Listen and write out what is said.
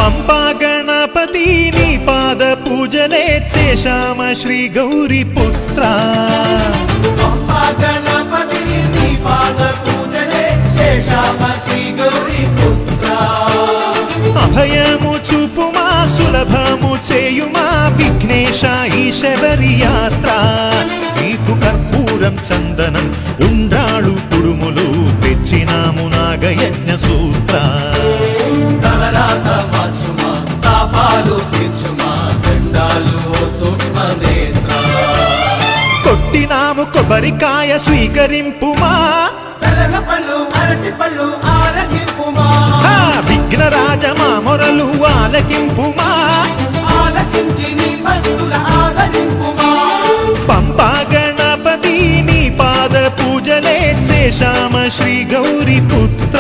పంపా గణపతి నీ పాద పూజలే చేశామ శ్రీ గౌరీ పుత్ర. పంపా గణపతి నీ పాద పూజలే చేశామ శ్రీ గౌరీ పుత్ర. అభయము చూపుమా సులభము చేయుమా విఘ్నేశ ఈ శబరి యాత్ర. నీకు కర్పూరం చందనం ఉండ్రాళ్ళు కుడుములు తెచ్చినాము నాగయజ్ఞ సూత్ర. తలరాత మార్చుమా తాపాలు తీర్చుమా దండాలు సూక్ష్మ నేత్ర. కొట్టినాము కొబ్బరికాయ స్వీకరింపుమా బెలగ పళ్ళు అరటి పళ్ళు ఆరగింపుమా. విఘ్నరాజ మా మొరలు ఆలకింపుమా. ఆలకించి నీ భక్తుల ఆదరింపుమా. పంపా గణపతి నీ పాద పూజలే చేశామ శ్రీ గౌరీ పుత్ర.